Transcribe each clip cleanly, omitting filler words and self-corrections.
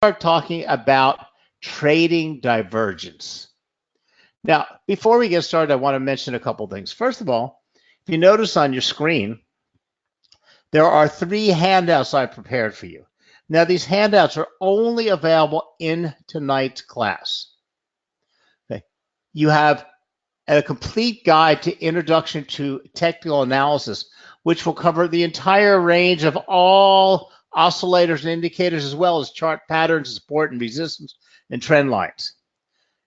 start talking about trading divergence. Now, before we get started, I want to mention a couple things. First of all, if you notice on your screen, there are 3 handouts I prepared for you. Now, these handouts are only available in tonight's class. Okay. You have a complete guide to Introduction to Technical Analysis, which will cover the entire range of all oscillators and indicators, as well as chart patterns, support and resistance, and trend lines.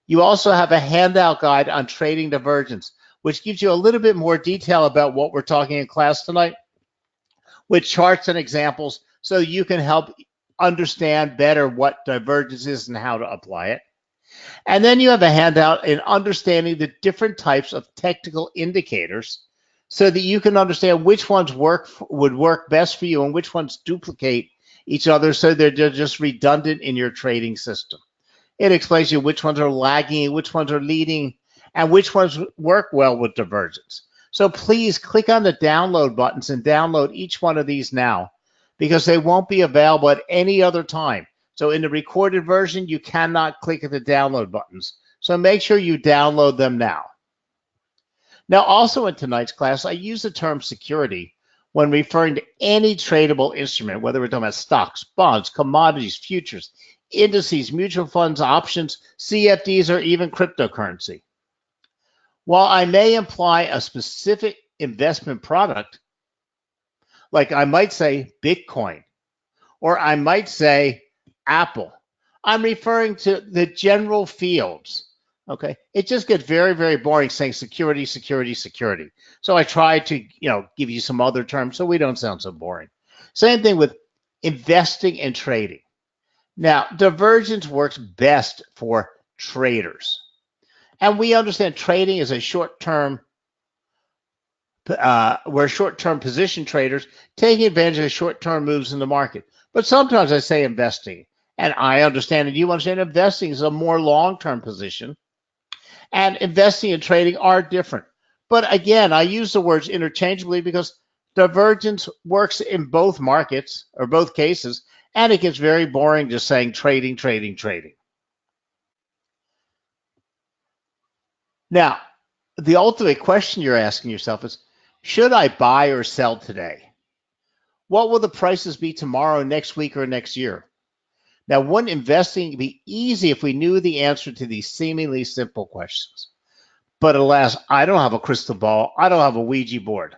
You also have a handout guide on trading divergence, which gives you a little bit more detail about what we're talking in class tonight, with charts and examples, so you can help understand better what divergence is and how to apply it. And then you have a handout in understanding the different types of technical indicators, so that you can understand which ones would work best for you and which ones duplicate each other, so they're just redundant in your trading system. It explains to you which ones are lagging, which ones are leading, and which ones work well with divergence. So please click on the download buttons and download each one of these now, because they won't be available at any other time. So in the recorded version, you cannot click at the download buttons. So make sure you download them now. Now, also in tonight's class, I use the term security when referring to any tradable instrument, whether we're talking about stocks, bonds, commodities, futures, indices, mutual funds, options, CFDs, or even cryptocurrency. While I may imply a specific investment product, like I might say Bitcoin, or I might say Apple, I'm referring to the general fields. Okay, it just gets very, very boring saying security, security, security. So I try to, give you some other terms so we don't sound so boring. Same thing with investing and trading. Now, divergence works best for traders. And we understand trading is a short-term, we're short-term position traders taking advantage of short-term moves in the market. But sometimes I say investing, and I understand and you understand investing is a more long-term position. And investing and trading are different. But again, I use the words interchangeably because divergence works in both markets or both cases, and it gets very boring just saying trading, trading, trading. Now, the ultimate question you're asking yourself is, should I buy or sell today? What will the prices be tomorrow, next week, or next year? Now, wouldn't investing be easy if we knew the answer to these seemingly simple questions? But alas, I don't have a crystal ball. I don't have a Ouija board.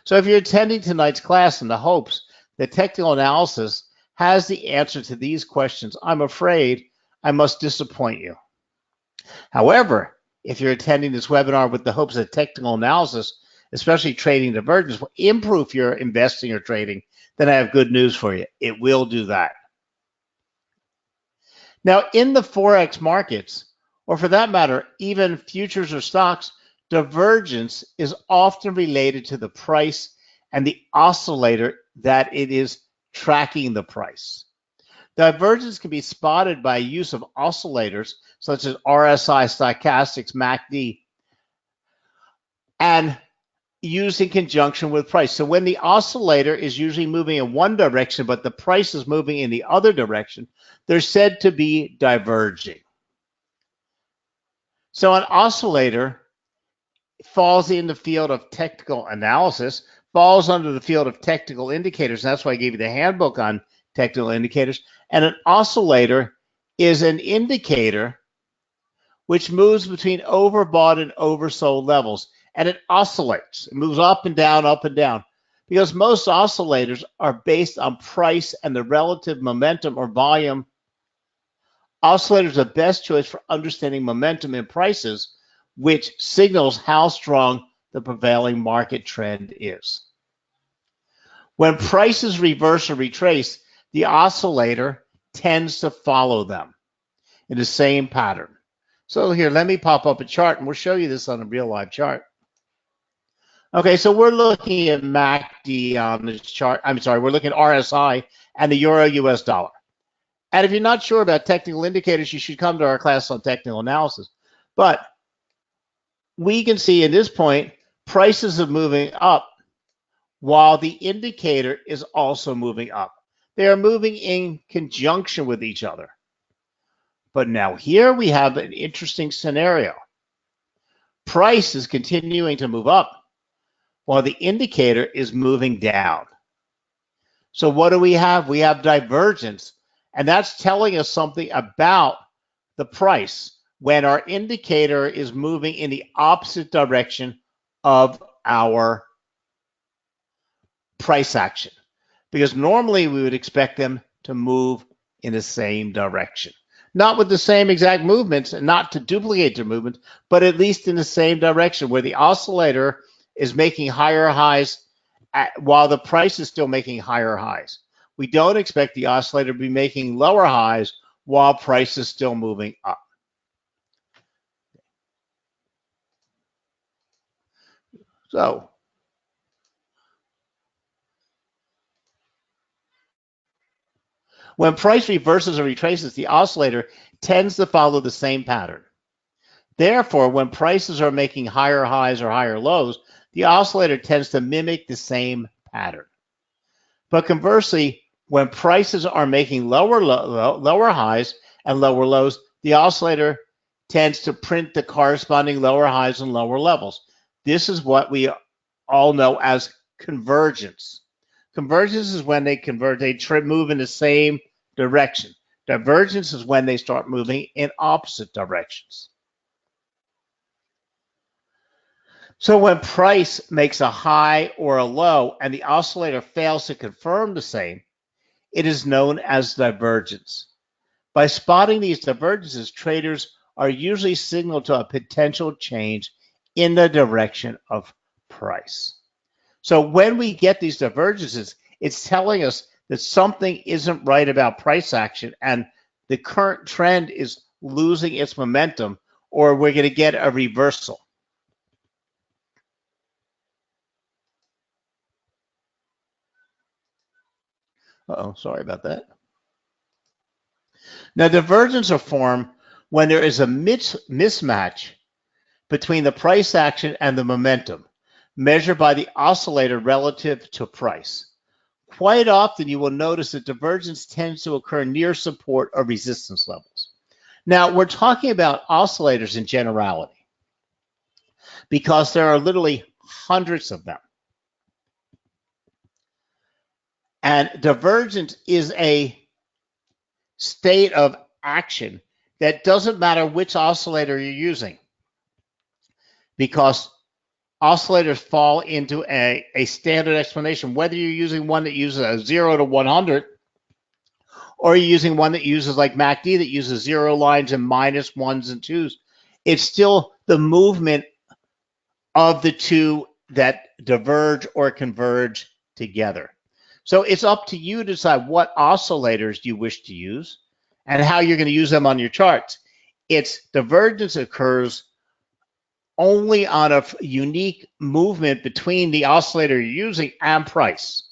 So if you're attending tonight's class in the hopes that technical analysis has the answer to these questions, I'm afraid I must disappoint you. However, if you're attending this webinar with the hopes that technical analysis, especially trading divergence, will improve your investing or trading, then I have good news for you. It will do that. Now, in the Forex markets, or for that matter, even futures or stocks, divergence is often related to the price and the oscillator that it is tracking the price. Divergence can be spotted by use of oscillators such as RSI, stochastics, MACD, and used in conjunction with price. So when the oscillator is usually moving in one direction, but the price is moving in the other direction, they're said to be diverging. So an oscillator falls in the field of technical analysis, falls under the field of technical indicators. And that's why I gave you the handbook on technical indicators. And an oscillator is an indicator which moves between overbought and oversold levels. And it oscillates. It moves up and down, because most oscillators are based on price and the relative momentum or volume. Oscillators are the best choice for understanding momentum in prices, which signals how strong the prevailing market trend is. When prices reverse or retrace, the oscillator tends to follow them in the same pattern. So here, let me pop up a chart, and we'll show you this on a real live chart. Okay, so we're looking at MACD on this chart. I'm sorry, we're looking at RSI and the Euro US dollar. And if you're not sure about technical indicators, you should come to our class on technical analysis. But we can see at this point, prices are moving up while the indicator is also moving up. They are moving in conjunction with each other. But now here we have an interesting scenario. Price is continuing to move up while the indicator is moving down. So what do we have? We have divergence, and that's telling us something about the price when our indicator is moving in the opposite direction of our price action. Because normally we would expect them to move in the same direction. Not with the same exact movements and not to duplicate their movements, but at least in the same direction where the oscillator is making higher highs while the price is still making higher highs. We don't expect the oscillator to be making lower highs while price is still moving up. So when price reverses or retraces, the oscillator tends to follow the same pattern. Therefore, when prices are making higher highs or higher lows, the oscillator tends to mimic the same pattern. But conversely, when prices are making lower highs and lower lows, the oscillator tends to print the corresponding lower highs and lower levels. This is what we all know as convergence. Convergence is when they converge, they move in the same direction. Divergence is when they start moving in opposite directions. So when price makes a high or a low and the oscillator fails to confirm the same, it is known as divergence. By spotting these divergences, traders are usually signaled to a potential change in the direction of price. So when we get these divergences, it's telling us that something isn't right about price action and the current trend is losing its momentum, or we're going to get a reversal. Sorry about that. Now, divergences are formed when there is a mismatch between the price action and the momentum, measured by the oscillator relative to price. Quite often, you will notice that divergence tends to occur near support or resistance levels. Now, we're talking about oscillators in generality because there are literally hundreds of them. And divergence is a state of action that doesn't matter which oscillator you're using, because oscillators fall into a standard explanation, whether you're using one that uses a 0 to 100 or you're using one that uses like MACD that uses 0 lines and minus 1s and 2s. It's still the movement of the two that diverge or converge together. So it's up to you to decide what oscillators you wish to use and how you're going to use them on your charts. Its divergence occurs only on a unique movement between the oscillator you're using and price.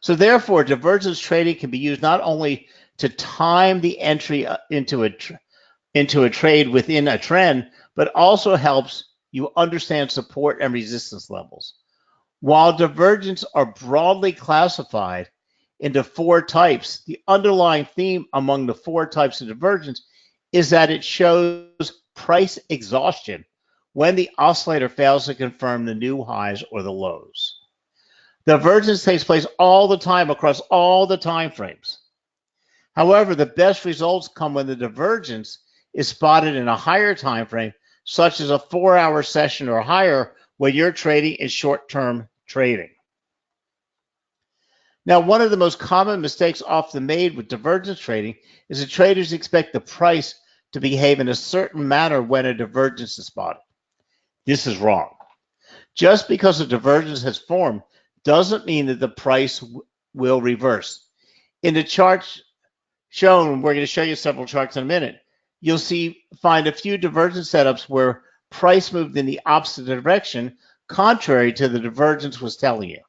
So therefore, divergence trading can be used not only to time the entry into a trade within a trend, but also helps you understand support and resistance levels. While divergences are broadly classified into 4 types, the underlying theme among the 4 types of divergence is that it shows price exhaustion when the oscillator fails to confirm the new highs or the lows. Divergence takes place all the time across all the time frames. However, the best results come when the divergence is spotted in a higher time frame, such as a 4-hour session or higher, where you're trading is short-term trading. Now, one of the most common mistakes often made with divergence trading is that traders expect the price to behave in a certain manner when a divergence is spotted. This is wrong. Just because a divergence has formed doesn't mean that the price will reverse. In the charts shown, we're going to show you several charts in a minute, you'll find a few divergence setups where price moved in the opposite direction, contrary to the divergence was telling you.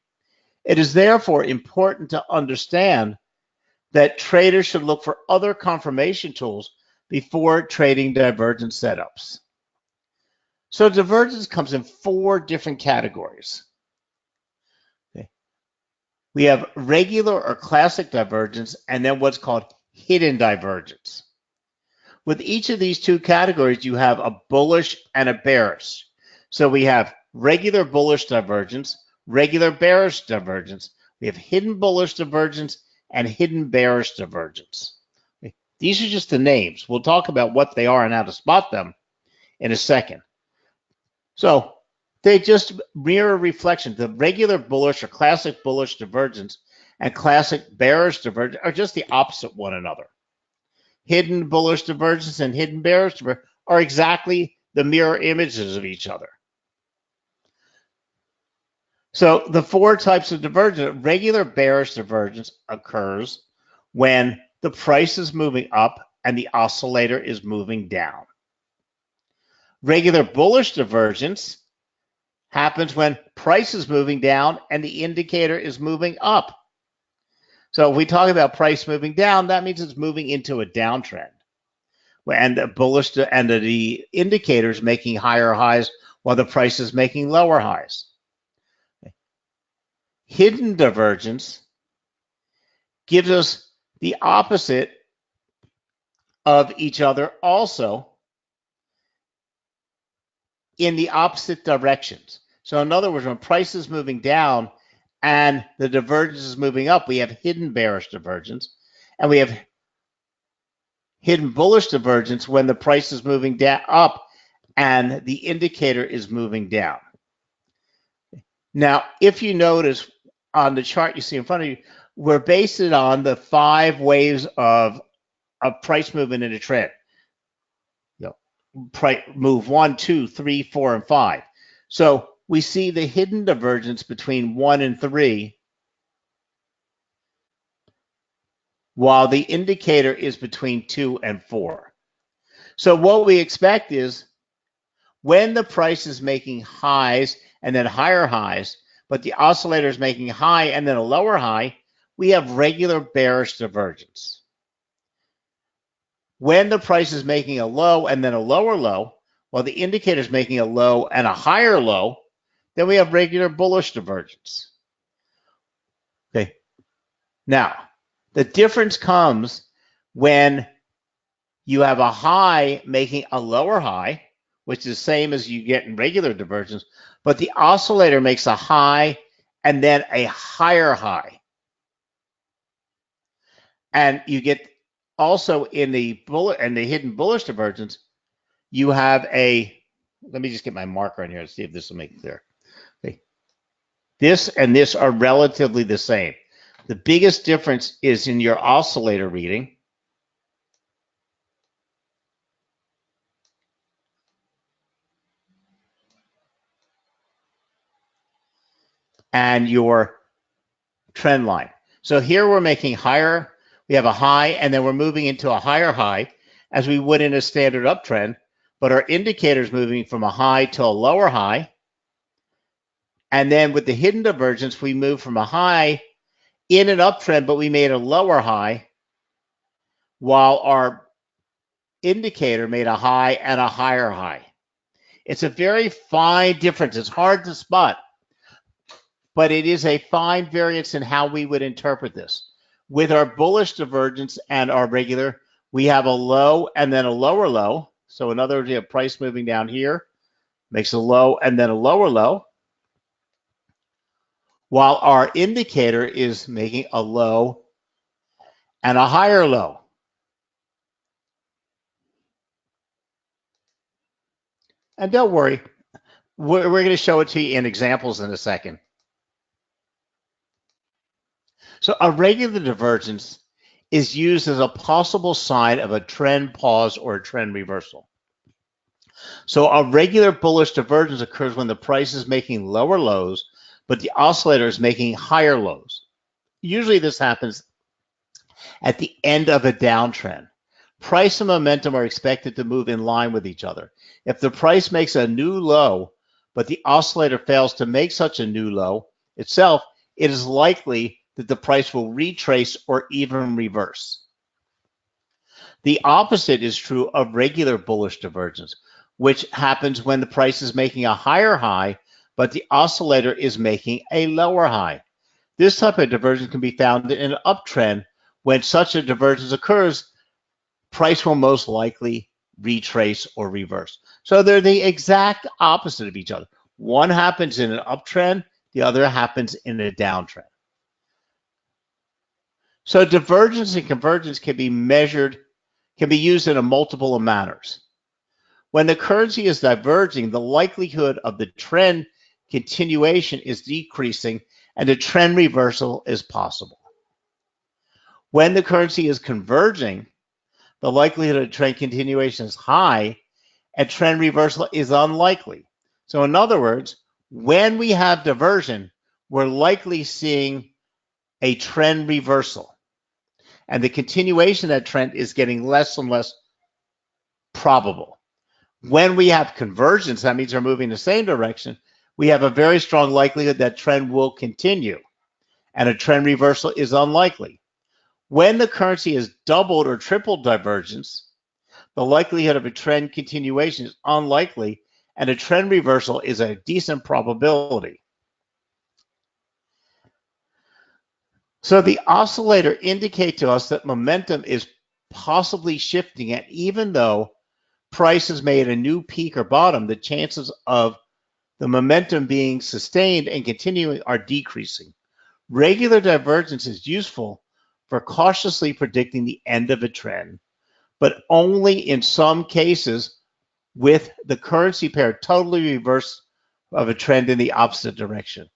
It is therefore important to understand that traders should look for other confirmation tools before trading divergence setups. So divergence comes in 4 different categories. Okay. We have regular or classic divergence, and then what's called hidden divergence. With each of these two categories, you have a bullish and a bearish. So we have regular bullish divergence, regular bearish divergence. We have hidden bullish divergence and hidden bearish divergence. These are just the names. We'll talk about what they are and how to spot them in a second. So they just mirror reflection. The regular bullish or classic bullish divergence and classic bearish divergence are just the opposite one another. Hidden bullish divergence and hidden bearish divergence are exactly the mirror images of each other. So the four types of divergence, regular bearish divergence occurs when the price is moving up and the oscillator is moving down. Regular bullish divergence happens when price is moving down and the indicator is moving up. So if we talk about price moving down, that means it's moving into a downtrend. And the bullish and the indicators making higher highs while the price is making lower highs. Hidden divergence gives us the opposite of each other also in the opposite directions. So in other words, when price is moving down and the divergence is moving up, we have hidden bearish divergence, and we have hidden bullish divergence when the price is moving down up and the indicator is moving down. Now, if you notice on the chart you see in front of you, we're based it on the 5 waves of price movement in a trend. Price move 1, 2, 3, 4, and 5. So we see the hidden divergence between 1 and 3, while the indicator is between 2 and 4. So what we expect is when the price is making highs and then higher highs, but the oscillator is making high and then a lower high, we have regular bearish divergence. When the price is making a low and then a lower low, while the indicator is making a low and a higher low, then we have regular bullish divergence. Okay. Now, the difference comes when you have a high making a lower high, which is the same as you get in regular divergence, but the oscillator makes a high and then a higher high. And you get also in the hidden bullish divergence, you have a, let me just get my marker on here and see if this will make it clear. Okay. This and this are relatively the same. The biggest difference is in your oscillator reading. And your trend line. So here we're making higher, we have a high, and then we're moving into a higher high as we would in a standard uptrend, but our indicator is moving from a high to a lower high. And then with the hidden divergence, we move from a high in an uptrend, but we made a lower high, while our indicator made a high and a higher high. It's a very fine difference. It's hard to spot, but it is a fine variance in how we would interpret this. With our bullish divergence and our regular, we have a low and then a lower low. So in other words, you have price moving down here, makes a low and then a lower low, while our indicator is making a low and a higher low. And don't worry, we're going to show it to you in examples in a second. So a regular divergence is used as a possible sign of a trend pause or a trend reversal. So a regular bullish divergence occurs when the price is making lower lows, but the oscillator is making higher lows. Usually this happens at the end of a downtrend. Price and momentum are expected to move in line with each other. If the price makes a new low, but the oscillator fails to make such a new low itself, it is likely that the price will retrace or even reverse. The opposite is true of regular bullish divergence, which happens when the price is making a higher high, but the oscillator is making a lower high. This type of divergence can be found in an uptrend. When such a divergence occurs, price will most likely retrace or reverse. So they're the exact opposite of each other. One happens in an uptrend, the other happens in a downtrend. So divergence and convergence can be measured, can be used in a multiple of manners. When the currency is diverging, the likelihood of the trend continuation is decreasing and a trend reversal is possible. When the currency is converging, the likelihood of trend continuation is high and trend reversal is unlikely. So in other words, when we have diversion, we're likely seeing a trend reversal. And the continuation of that trend is getting less and less probable. When we have convergence, that means they're moving in the same direction, we have a very strong likelihood that trend will continue, and a trend reversal is unlikely. When the currency is doubled or tripled divergence, the likelihood of a trend continuation is unlikely, and a trend reversal is a decent probability. So the oscillator indicates to us that momentum is possibly shifting, and even though price has made a new peak or bottom, the chances of the momentum being sustained and continuing are decreasing. Regular divergence is useful for cautiously predicting the end of a trend, but only in some cases with the currency pair totally reverse of a trend in the opposite direction.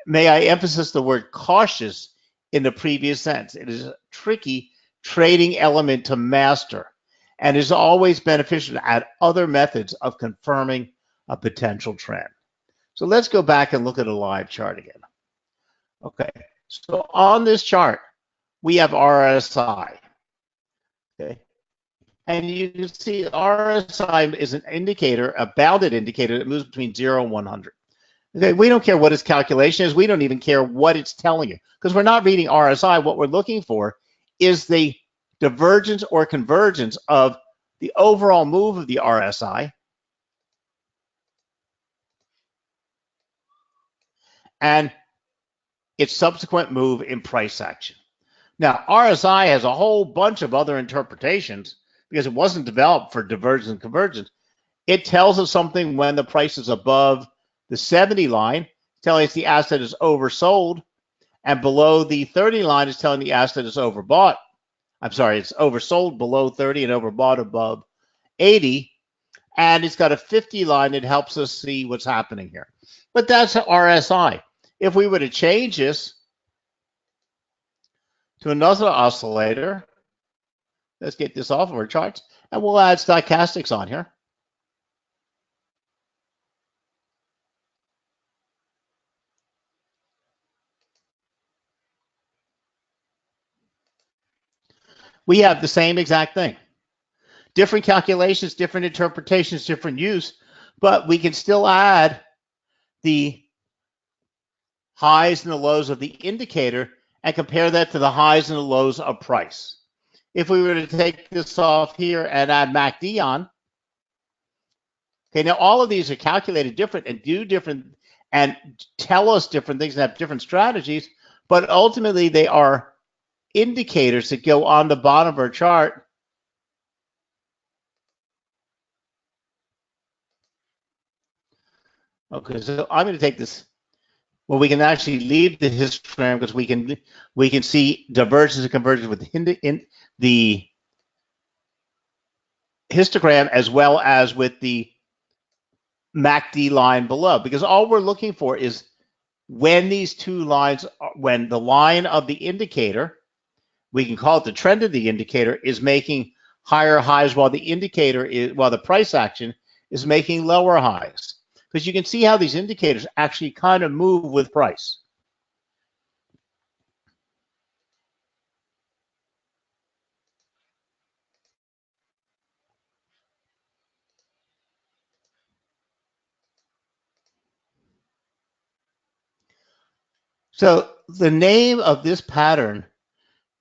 May I emphasize the word cautious in the previous sentence. It is a tricky trading element to master and is always beneficial to add other methods of confirming a potential trend. So let's go back and look at a live chart again. Okay, so on this chart, we have RSI. Okay, and you can see RSI is an indicator, a bounded indicator that moves between 0 and 100. Okay, we don't care what its calculation is. We don't even care what it's telling you because we're not reading RSI. What we're looking for is the divergence or convergence of the overall move of the RSI and its subsequent move in price action. Now, RSI has a whole bunch of other interpretations because it wasn't developed for divergence and convergence. It tells us something when the price is above the 70 line, telling us the asset is oversold, and below the 30 line is telling the asset is overbought. I'm sorry, it's oversold below 30 and overbought above 80. And it's got a 50 line that helps us see what's happening here. But that's RSI. If we were to change this to another oscillator, let's get this off of our charts, and we'll add stochastics on here. We have the same exact thing. Different calculations, different interpretations, different use, but we can still add the highs and the lows of the indicator and compare that to the highs and the lows of price. If we were to take this off here and add MACD on, okay, now all of these are calculated different and do different and tell us different things and have different strategies, but ultimately they are indicators that go on the bottom of our chart. Okay, so I'm going to take this. Well, we can actually leave the histogram because we can see divergence and convergence with the histogram as well as with the MACD line below, because all we're looking for is when these two lines, when the line of the indicator, we can call it the trend of the indicator, is making higher highs while the indicator is, while the price action is making lower highs. Because you can see how these indicators actually kind of move with price. So the name of this pattern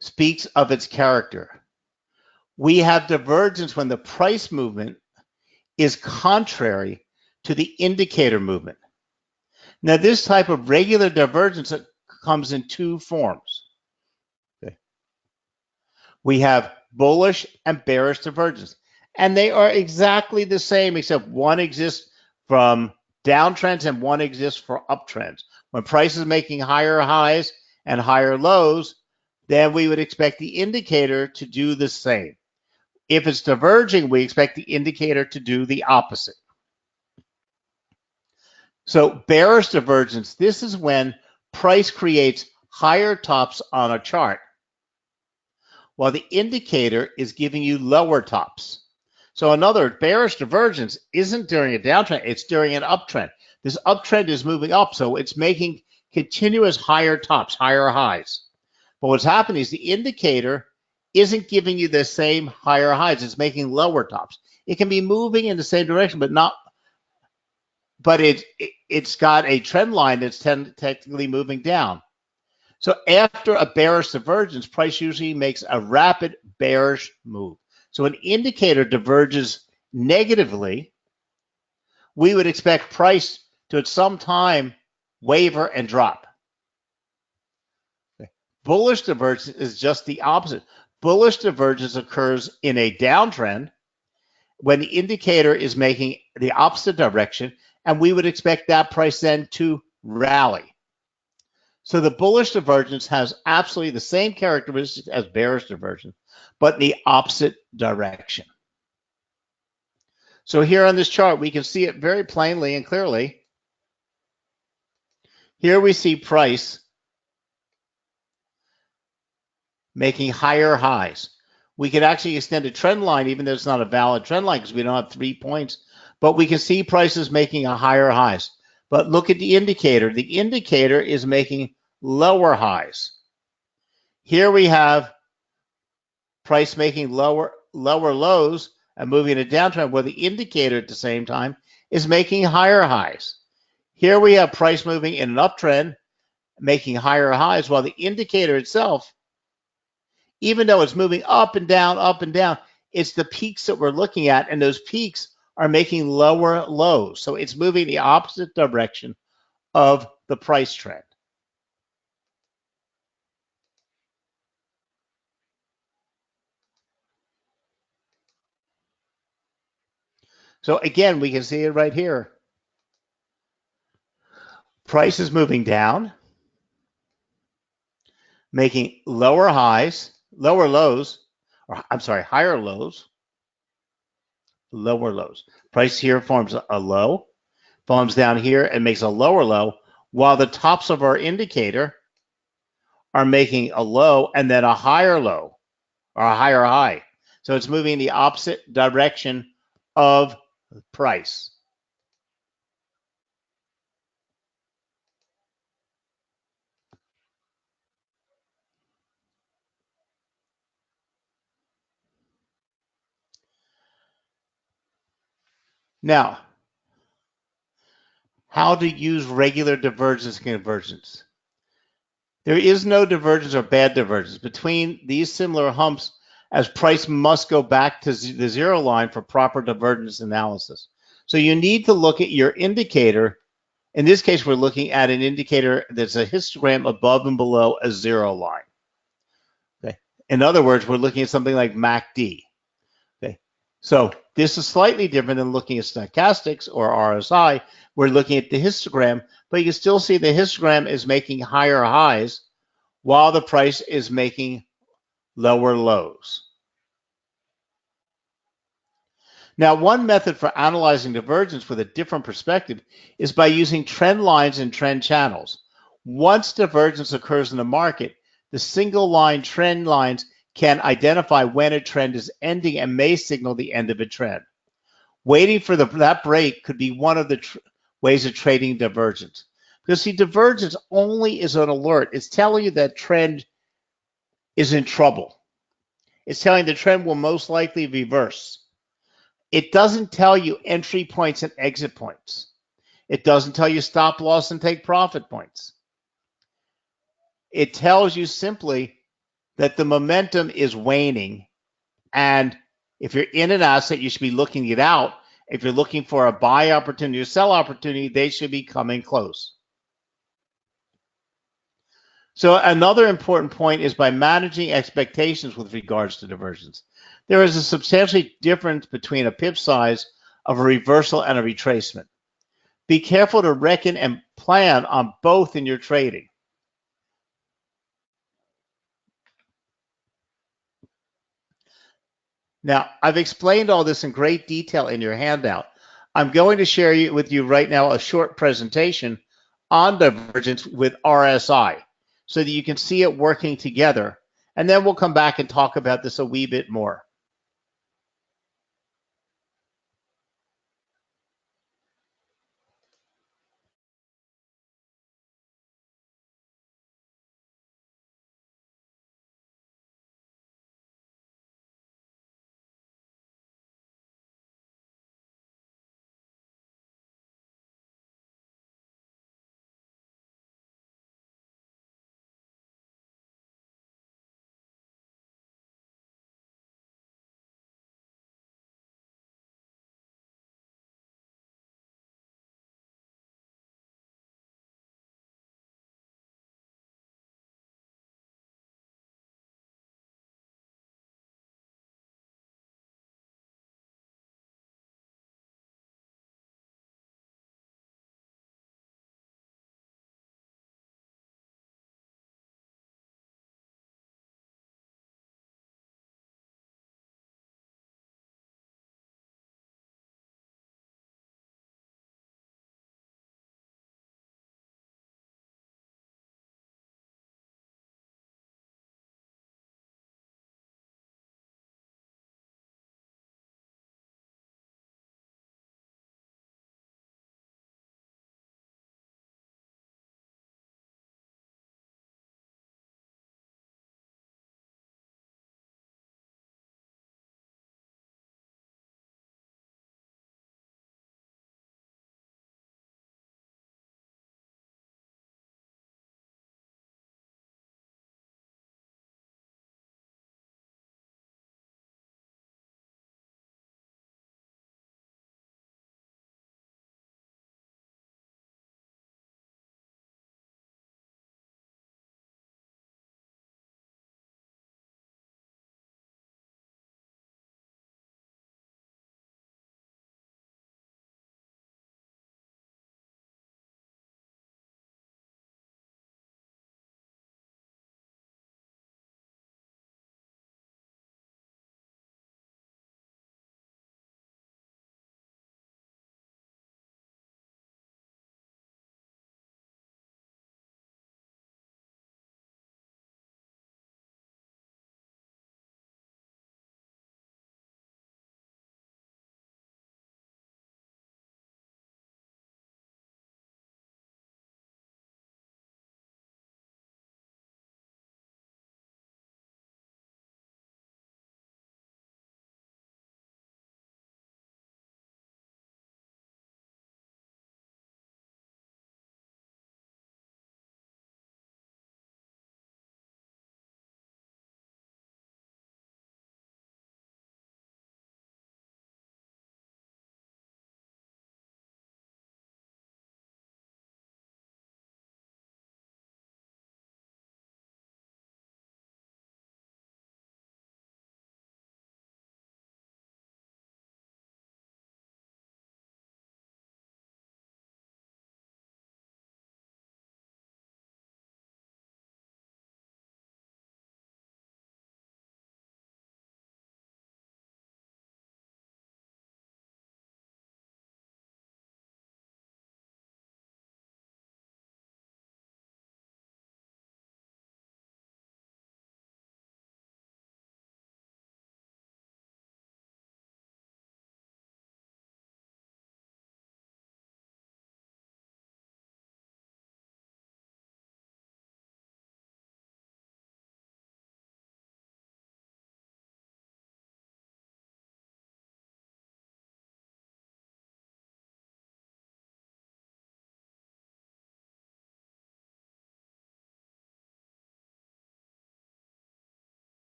speaks of its character. We have divergence when the price movement is contrary to the indicator movement. Now, this type of regular divergence comes in two forms. Okay. We have bullish and bearish divergence, and they are exactly the same, except one exists from downtrends and one exists for uptrends. When price is making higher highs and higher lows, then we would expect the indicator to do the same. If it's diverging, we expect the indicator to do the opposite. So bearish divergence, this is when price creates higher tops on a chart, while the indicator is giving you lower tops. So another bearish divergence isn't during a downtrend, it's during an uptrend. This uptrend is moving up, so it's making continuous higher tops, higher highs. But what's happening is the indicator isn't giving you the same higher highs, it's making lower tops. It can be moving in the same direction, but it's got a trend line that's technically moving down. So after a bearish divergence, price usually makes a rapid bearish move. So an indicator diverges negatively, we would expect price to at some time waver and drop. Okay. Bullish divergence is just the opposite. Bullish divergence occurs in a downtrend when the indicator is making the opposite direction, and we would expect that price then to rally. So the bullish divergence has absolutely the same characteristics as bearish divergence, but in the opposite direction. So here on this chart, we can see it very plainly and clearly. Here we see price making higher highs. We could actually extend a trend line, even though it's not a valid trend line because we don't have 3 points, but we can see prices making a higher highs. But look at the indicator. The indicator is making lower highs. Here we have price making lower lows and moving in a downtrend, where the indicator at the same time is making higher highs. Here we have price moving in an uptrend, making higher highs, while the indicator itself, even though it's moving up and down, it's the peaks that we're looking at, and those peaks are making lower lows. So it's moving the opposite direction of the price trend. So again, we can see it right here. Price is moving down, making lower highs, lower lows, or I'm sorry, higher lows, lower lows. Price here forms a low, forms down here and makes a lower low, while the tops of our indicator are making a low and then a higher low or a higher high. So it's moving in the opposite direction of price. Now, how to use regular divergence and convergence. There is no divergence or bad divergence between these similar humps, as price must go back to the zero line for proper divergence analysis. So you need to look at your indicator. In this case, we're looking at an indicator that's a histogram above and below a zero line. Okay. In other words, we're looking at something like MACD. Okay. So this is slightly different than looking at stochastics or RSI. We're looking at the histogram, but you can still see the histogram is making higher highs while the price is making lower lows. Now, one method for analyzing divergence with a different perspective is by using trend lines and trend channels. Once divergence occurs in the market, the single line trend lines can identify when a trend is ending and may signal the end of a trend. Waiting for that break could be one of the ways of trading divergence. Because see, divergence only is an alert. It's telling you that trend is in trouble. It's telling the trend will most likely reverse. It doesn't tell you entry points and exit points. It doesn't tell you stop loss and take profit points. It tells you simply that the momentum is waning, and if you're in an asset, you should be looking it out. If you're looking for a buy opportunity or sell opportunity, they should be coming close. So another important point is by managing expectations with regards to divergence. There is a substantial difference between a pip size of a reversal and a retracement. Be careful to reckon and plan on both in your trading. Now, I've explained all this in great detail in your handout. I'm going to share with you right now a short presentation on divergence with RSI so that you can see it working together. And then we'll come back and talk about this a wee bit more.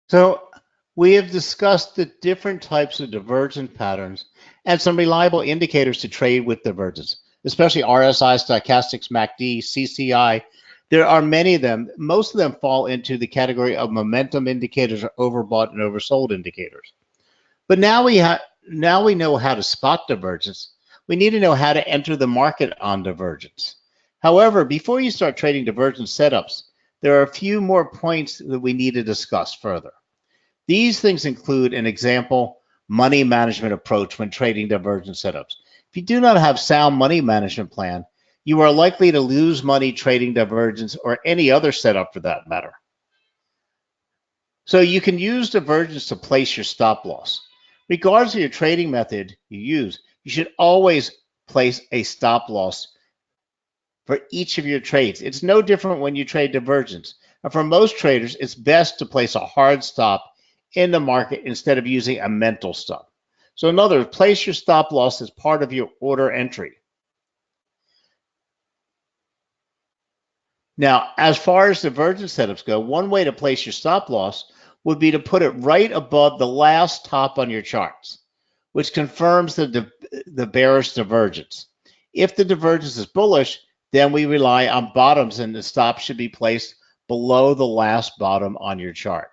So we have discussed the different types of divergent patterns and some reliable indicators to trade with divergence, especially RSI, stochastics, MACD, CCI. There are many of them. Most of them fall into the category of momentum indicators or overbought and oversold indicators. But now we know how to spot divergence. We need to know how to enter the market on divergence. However, before you start trading divergence setups, there are a few more points that we need to discuss further. These things include an example money management approach when trading divergence setups. If you do not have sound money management plan, you are likely to lose money trading divergence or any other setup for that matter. So you can use divergence to place your stop loss. Regardless of your trading method you use, you should always place a stop loss for each of your trades. It's no different when you trade divergence. And for most traders, it's best to place a hard stop in the market instead of using a mental stop. So in other words, place your stop loss as part of your order entry. Now, as far as divergence setups go, one way to place your stop loss would be to put it right above the last top on your charts, which confirms the bearish divergence. If the divergence is bullish, then we rely on bottoms and the stop should be placed below the last bottom on your chart.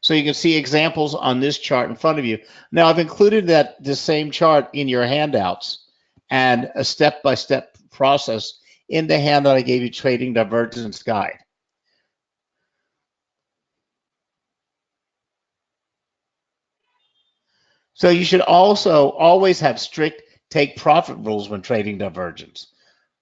So you can see examples on this chart in front of you. Now I've included this same chart in your handouts and a step-by-step process in the handout I gave you, Trading Divergence Guide. So you should also always have strict take profit rules when trading divergence.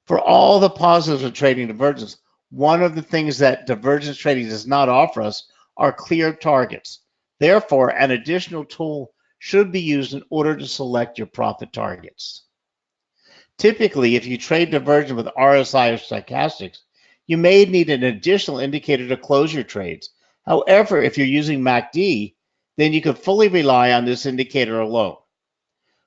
For all the positives of trading divergence, one of the things that divergence trading does not offer us are clear targets. Therefore, an additional tool should be used in order to select your profit targets. Typically, if you trade divergence with RSI or stochastics, you may need an additional indicator to close your trades. However, if you're using MACD, then you can fully rely on this indicator alone.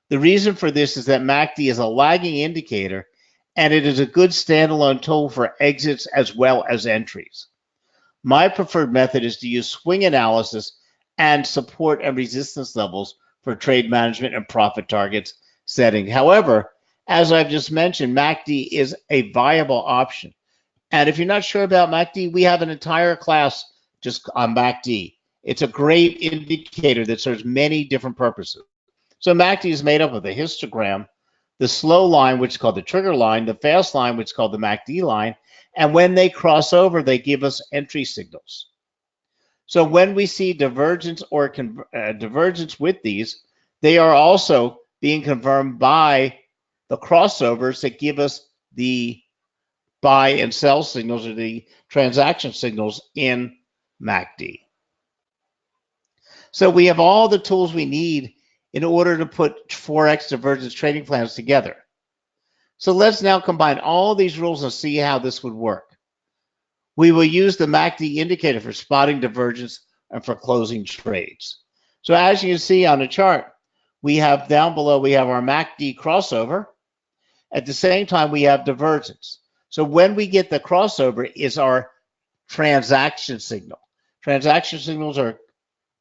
The reason for this is that MACD is a lagging indicator and it is a good standalone tool for exits as well as entries. My preferred method is to use swing analysis and support and resistance levels for trade management and profit targets setting. However, as I've just mentioned, MACD is a viable option. And if you're not sure about MACD, we have an entire class just on MACD. It's a great indicator that serves many different purposes. So MACD is made up of the histogram, the slow line, which is called the trigger line, the fast line, which is called the MACD line, and when they cross over, they give us entry signals. So when we see divergence or divergence with these, they are also being confirmed by the crossovers that give us the buy and sell signals or the transaction signals in MACD. So we have all the tools we need in order to put Forex divergence trading plans together. So let's now combine all these rules and see how this would work. We will use the MACD indicator for spotting divergence and for closing trades. So as you can see on the chart, we have down below, we have our MACD crossover. At the same time, we have divergence. So when we get the crossover is our transaction signal. Transaction signals are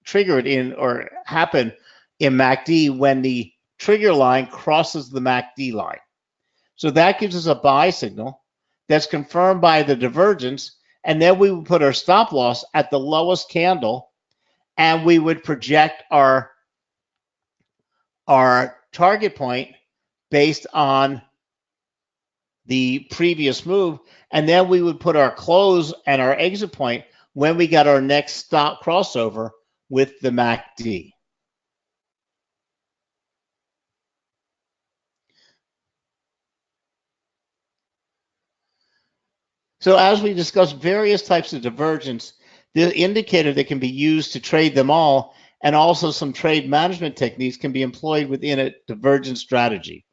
triggered in or happen in MACD when the trigger line crosses the MACD line. So that gives us a buy signal that's confirmed by the divergence, and then we would put our stop loss at the lowest candle, and we would project our target point based on the previous move, and then we would put our close and our exit point when we got our next stop crossover with the MACD. So as we discussed various types of divergence, the indicator that can be used to trade them all and also some trade management techniques can be employed within a divergence strategy.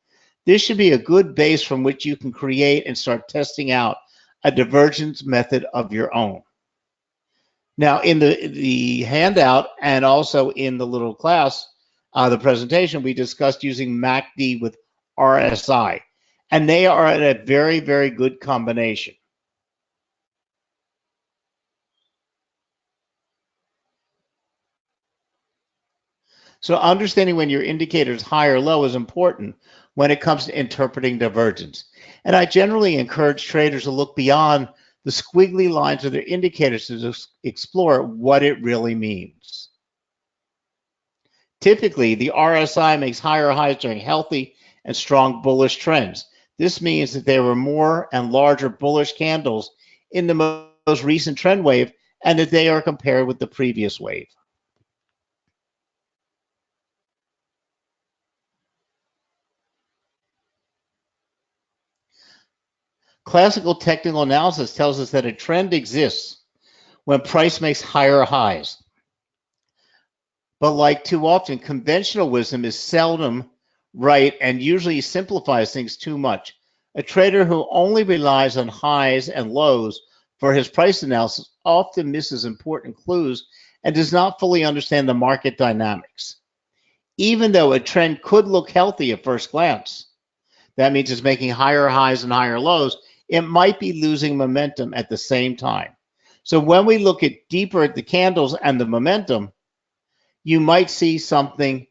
This should be a good base from which you can create and start testing out a divergence method of your own. Now, in the handout and also in the little class, the presentation, we discussed using MACD with RSI, and they are a very, very good combination. So understanding when your indicator is high or low is important when it comes to interpreting divergence. And I generally encourage traders to look beyond the squiggly lines of their indicators to explore what it really means. Typically, the RSI makes higher highs during healthy and strong bullish trends. This means that there were more and larger bullish candles in the most recent trend wave and that they are compared with the previous wave. Classical technical analysis tells us that a trend exists when price makes higher highs. But like too often, conventional wisdom is seldom right and usually simplifies things too much. A trader who only relies on highs and lows for his price analysis often misses important clues and does not fully understand the market dynamics. Even though a trend could look healthy at first glance, that means it's making higher highs and higher lows, it might be losing momentum at the same time. So when we look deeper at the candles and the momentum, you might see something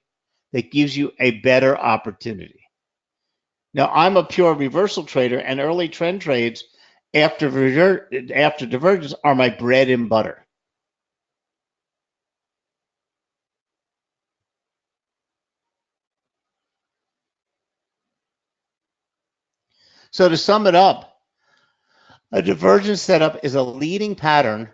that gives you a better opportunity. Now, I'm a pure reversal trader, and early trend trades after divergence are my bread and butter. So to sum it up, a divergence setup is a leading pattern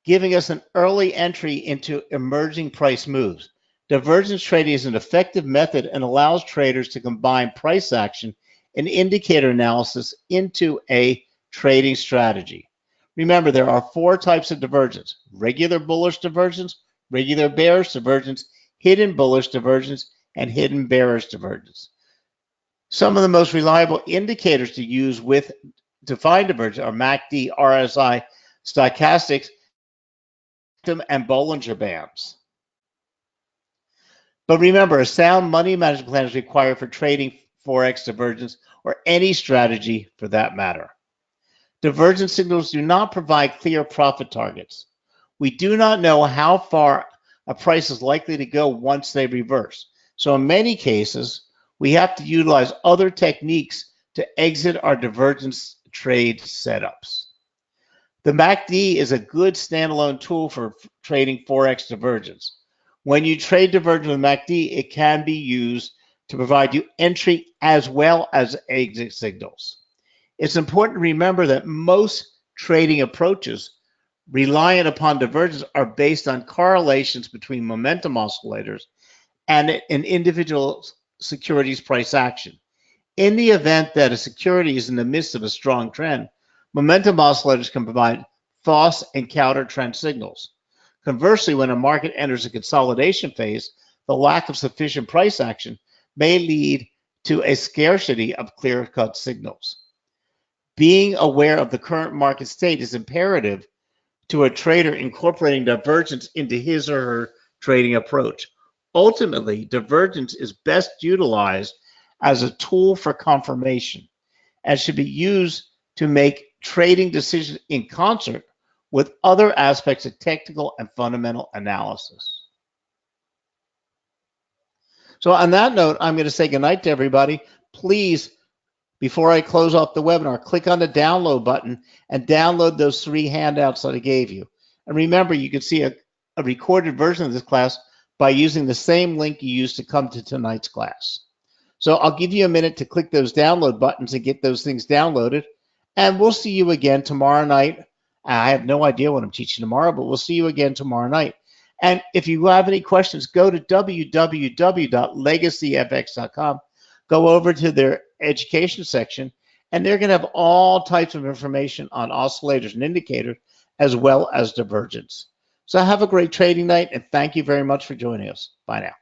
giving us an early entry into emerging price moves. Divergence trading is an effective method and allows traders to combine price action and indicator analysis into a trading strategy. Remember, there are 4 types of divergence: regular bullish divergence, regular bearish divergence, hidden bullish divergence, and hidden bearish divergence. Some of the most reliable indicators to use to find divergence are MACD, RSI, stochastics, and Bollinger Bands. But remember, a sound money management plan is required for trading Forex divergence or any strategy for that matter. Divergence signals do not provide clear profit targets. We do not know how far a price is likely to go once they reverse. So in many cases, we have to utilize other techniques to exit our divergence trade setups. The MACD is a good standalone tool for trading Forex divergence. When you trade divergence with MACD, it can be used to provide you entry as well as exit signals. It's important to remember that most trading approaches reliant upon divergence are based on correlations between momentum oscillators and an individual security's price action. In the event that a security is in the midst of a strong trend, momentum oscillators can provide false and counter trend signals. Conversely, when a market enters a consolidation phase, the lack of sufficient price action may lead to a scarcity of clear-cut signals. Being aware of the current market state is imperative to a trader incorporating divergence into his or her trading approach. Ultimately, divergence is best utilized as a tool for confirmation and should be used to make trading decisions in concert with other aspects of technical and fundamental analysis. So on that note, I'm going to say goodnight to everybody. Please, before I close off the webinar, click on the download button and download those 3 handouts that I gave you. And remember, you can see a recorded version of this class by using the same link you used to come to tonight's class. So I'll give you a minute to click those download buttons and get those things downloaded. And we'll see you again tomorrow night. I have no idea what I'm teaching tomorrow, but we'll see you again tomorrow night. And if you have any questions, go to www.LegacyFx.com. Go over to their education section, and they're going to have all types of information on oscillators and indicators, as well as divergence. So have a great trading night, and thank you very much for joining us. Bye now.